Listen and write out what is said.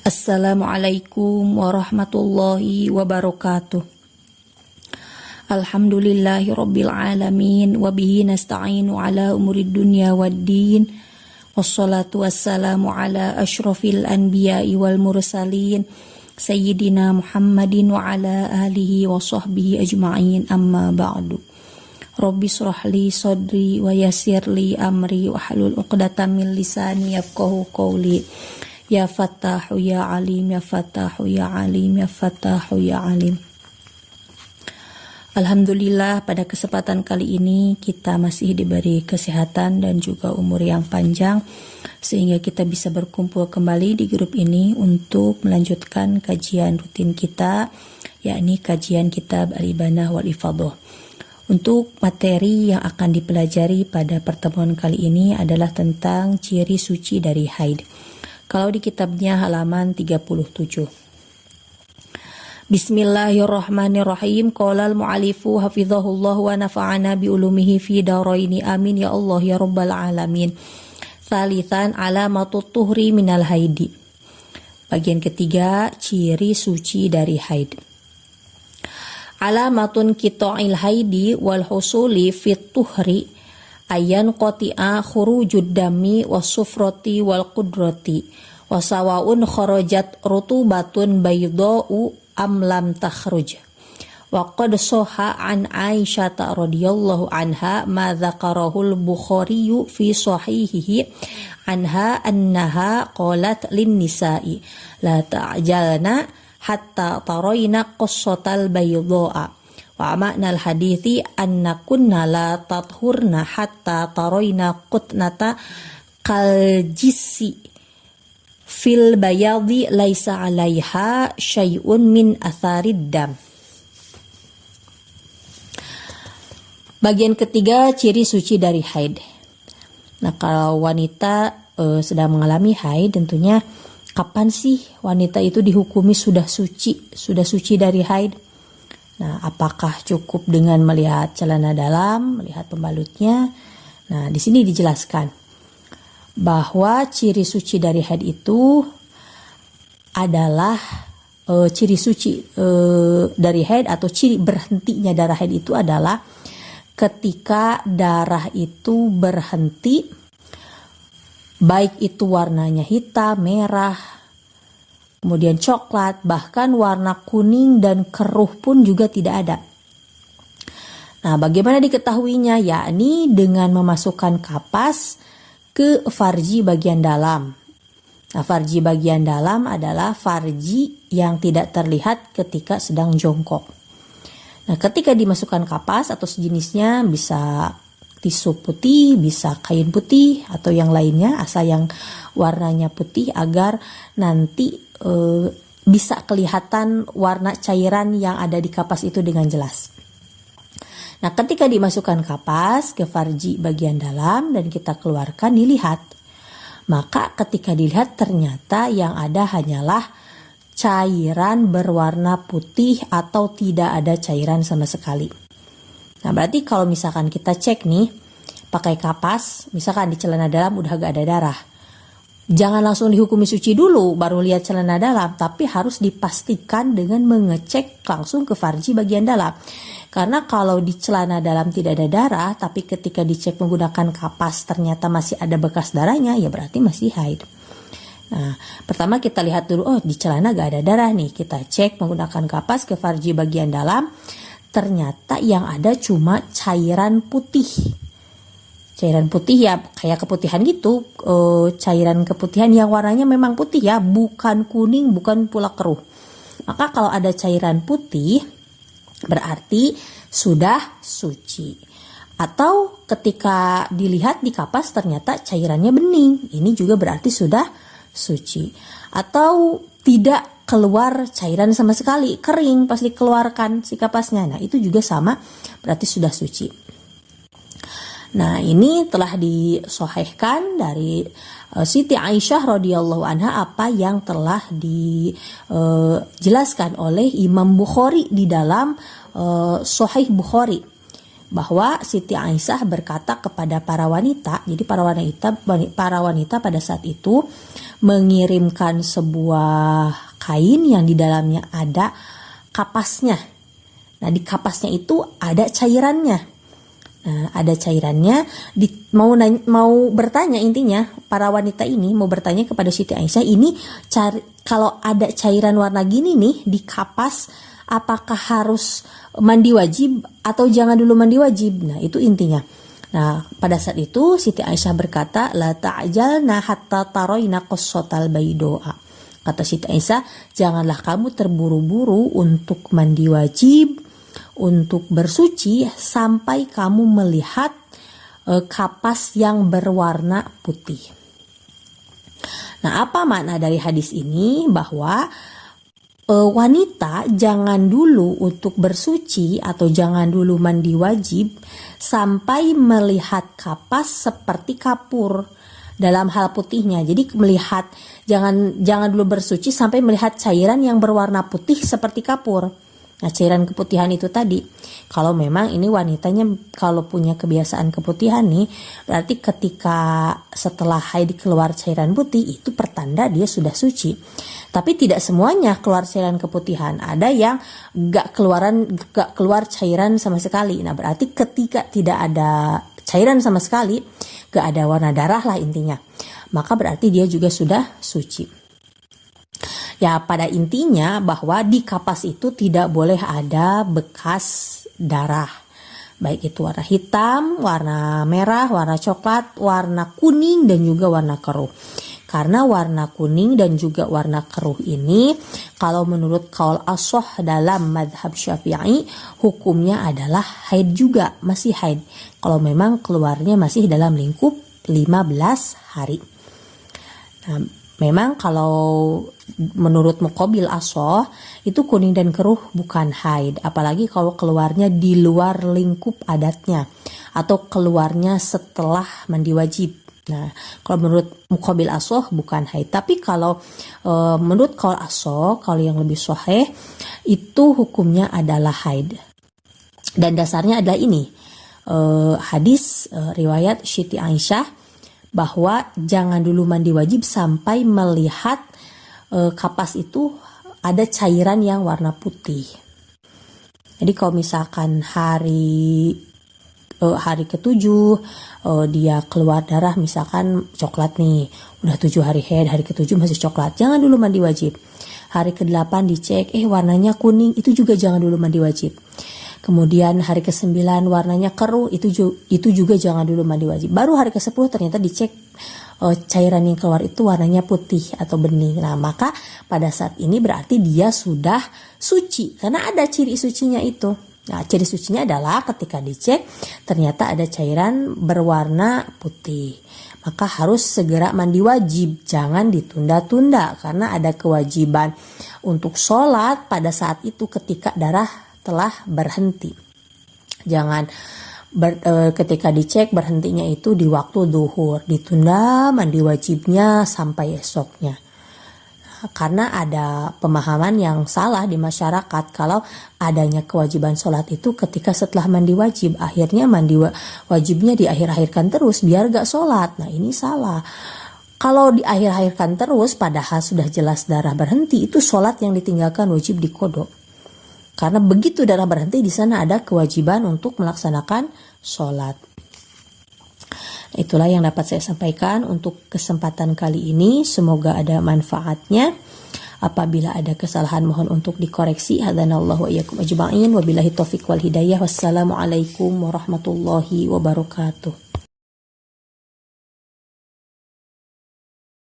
Assalamualaikum warahmatullahi wabarakatuh. Alhamdulillahi rabbil alamin wa bihi nasta'inu ala umurid dunya waddin. Wassalatu wassalamu ala asyrafil anbiya'i wal mursalin sayyidina Muhammadin wa ala alihi wa sahbihi ajma'in, amma ba'du. Rabbi shrahli sadri wa yassirli amri wa hlul 'uqdatam min lisani yafqahu qawli. Ya Fattahu ya Alim, ya Fattahu ya Alim, ya Fattahu ya Alim. Alhamdulillah, pada kesempatan kali ini kita masih diberi kesehatan dan juga umur yang panjang sehingga kita bisa berkumpul kembali di grup ini untuk melanjutkan kajian rutin kita, yakni kajian kitab Al-Ibanah wal Ifadhah. Untuk materi yang akan dipelajari pada pertemuan kali ini adalah tentang ciri suci dari haid. Kalau di kitabnya halaman 37. Bismillahirrahmanirrahim. Qala al-mu'allifu hafizahullah wa nafa'ana bi ulumihi fi daraini amin ya Allah ya rabbal alamin. Tsalitsan alamatut tuhri minal haidi. Bagian ketiga, ciri suci dari haid. Alamatun qita'il haidi wal husuli fit tuhri ayan qati'a khurujud dami wasufrati wal qudrati wasawaun kharajat rutubatun baydau am lam takhruj. Wa qad sahha an Aisyah radhiyallahu anha ma dzakarahul Bukhari fi sahihihi anha annaha qalat lin nisa'i la ta'jalna hatta tarayna qassatal bayda'a. Wa ma'nal hadithi anna kunna la tathurna hatta tarayna qutnata kaljisi fil bayadi laisa alaiha syai'un min atharid dam. Bagian ketiga, ciri suci dari haid. Nah, kalau wanita sedang mengalami haid, tentunya kapan sih wanita itu dihukumi sudah suci dari haid? Nah, apakah cukup dengan melihat celana dalam, melihat pembalutnya? Nah, di sini dijelaskan bahwa ciri suci dari haid itu adalah ciri suci dari haid atau ciri berhentinya darah haid itu adalah ketika darah itu berhenti, baik itu warnanya hitam, merah, kemudian coklat, bahkan warna kuning dan keruh pun juga tidak ada. Nah, bagaimana diketahuinya? Yakni dengan memasukkan kapas ke farji bagian dalam. Nah, farji bagian dalam adalah farji yang tidak terlihat ketika sedang jongkok. Nah, ketika dimasukkan kapas atau sejenisnya, bisa tisu putih, bisa kain putih atau yang lainnya, asal yang warnanya putih agar nanti bisa kelihatan warna cairan yang ada di kapas itu dengan jelas. Nah, ketika dimasukkan kapas ke farji bagian dalam dan kita keluarkan, dilihat. Maka ketika dilihat ternyata yang ada hanyalah cairan berwarna putih atau tidak ada cairan sama sekali. Nah, berarti kalau misalkan kita cek nih, pakai kapas, misalkan di celana dalam udah gak ada darah. Jangan langsung dihukumi suci dulu baru lihat celana dalam, tapi harus dipastikan dengan mengecek langsung ke farji bagian dalam. Karena kalau di celana dalam tidak ada darah, tapi ketika dicek menggunakan kapas ternyata masih ada bekas darahnya, ya berarti masih haid. Nah, pertama kita lihat dulu, oh di celana gak ada darah nih, kita cek menggunakan kapas ke farji bagian dalam, ternyata yang ada cuma cairan putih. Cairan putih ya kayak keputihan gitu, cairan keputihan yang warnanya memang putih ya, bukan kuning, bukan pula keruh. Maka kalau ada cairan putih berarti sudah suci. Atau ketika dilihat di kapas ternyata cairannya bening, ini juga berarti sudah suci. Atau tidak keluar cairan sama sekali, kering pas dikeluarkan si kapasnya, nah itu juga sama, berarti sudah suci. Nah, ini telah disahihkan dari Siti Aisyah radhiyallahu anha apa yang telah dijelaskan oleh Imam Bukhari di dalam Sahih Bukhari, bahwa Siti Aisyah berkata kepada para wanita, jadi para wanita pada saat itu mengirimkan sebuah kain yang di dalamnya ada kapasnya. Nah, di kapasnya itu ada cairannya. Nah, ada cairannya. Mau bertanya, intinya para wanita ini mau bertanya kepada Siti Aisyah, ini kalau ada cairan warna gini nih di kapas, apakah harus mandi wajib atau jangan dulu mandi wajib? Nah, itu intinya. Nah, pada saat itu Siti Aisyah berkata, la ta'jalna hatta taroina qassatal baydoa. Kata Siti Aisyah, janganlah kamu terburu-buru untuk mandi wajib, untuk bersuci sampai kamu melihat kapas yang berwarna putih. Nah, apa makna dari hadis ini? Bahwa wanita jangan dulu untuk bersuci atau jangan dulu mandi wajib sampai melihat kapas seperti kapur dalam hal putihnya. Jadi melihat jangan dulu bersuci sampai melihat cairan yang berwarna putih seperti kapur. Nah, cairan keputihan itu tadi, kalau memang ini wanitanya kalau punya kebiasaan keputihan nih, berarti ketika setelah haid keluar cairan putih itu pertanda dia sudah suci. Tapi tidak semuanya keluar cairan keputihan, ada yang gak keluar cairan sama sekali. Nah, berarti ketika tidak ada cairan sama sekali, gak ada warna darah lah intinya, maka berarti dia juga sudah suci. Ya, pada intinya bahwa di kapas itu tidak boleh ada bekas darah. Baik itu warna hitam, warna merah, warna coklat, warna kuning, dan juga warna keruh. Karena warna kuning dan juga warna keruh ini, kalau menurut qaul ashah dalam madhab Syafi'i, hukumnya adalah haid juga, masih haid. Kalau memang keluarnya masih dalam lingkup 15 hari. Nah, memang kalau menurut Muqabil ashah itu kuning dan keruh bukan haid, apalagi kalau keluarnya di luar lingkup adatnya atau keluarnya setelah mandi wajib. Nah, kalau menurut Muqabil ashah bukan haid. Tapi kalau menurut qaul ashah, kalau yang lebih sahih itu hukumnya adalah haid. Dan dasarnya adalah ini, hadis riwayat Siti Aisyah bahwa jangan dulu mandi wajib sampai melihat kapas itu ada cairan yang warna putih. Jadi kalau misalkan hari ke-7 dia keluar darah misalkan coklat nih, udah 7 hari haid, hari ke-7 masih coklat, jangan dulu mandi wajib. Hari ke-8 dicek, warnanya kuning, itu juga jangan dulu mandi wajib. Kemudian hari ke-9 warnanya keruh, itu juga jangan dulu mandi wajib. Baru hari ke-10 ternyata dicek cairan yang keluar itu warnanya putih atau bening. Nah, maka pada saat ini berarti dia sudah suci karena ada ciri sucinya itu. Nah, ciri sucinya adalah ketika dicek ternyata ada cairan berwarna putih. Maka harus segera mandi wajib, jangan ditunda-tunda karena ada kewajiban untuk sholat pada saat itu ketika darah telah berhenti. Jangan ketika dicek berhentinya itu di waktu duhur, ditunda mandi wajibnya sampai esoknya. Karena ada pemahaman yang salah di masyarakat kalau adanya kewajiban sholat itu ketika setelah mandi wajib, akhirnya mandi wajibnya diakhir-akhirkan terus biar gak sholat. Nah, ini salah. Kalau diakhir-akhirkan terus padahal sudah jelas darah berhenti, itu sholat yang ditinggalkan wajib diqodho. Karena begitu darah berhenti, di sana ada kewajiban untuk melaksanakan sholat. Itulah yang dapat saya sampaikan untuk kesempatan kali ini. Semoga ada manfaatnya. Apabila ada kesalahan mohon untuk dikoreksi. Hadanallahu wa iyyakum ajma'in. Wabillahi taufiq wal hidayah. Wassalamualaikum warahmatullahi wabarakatuh.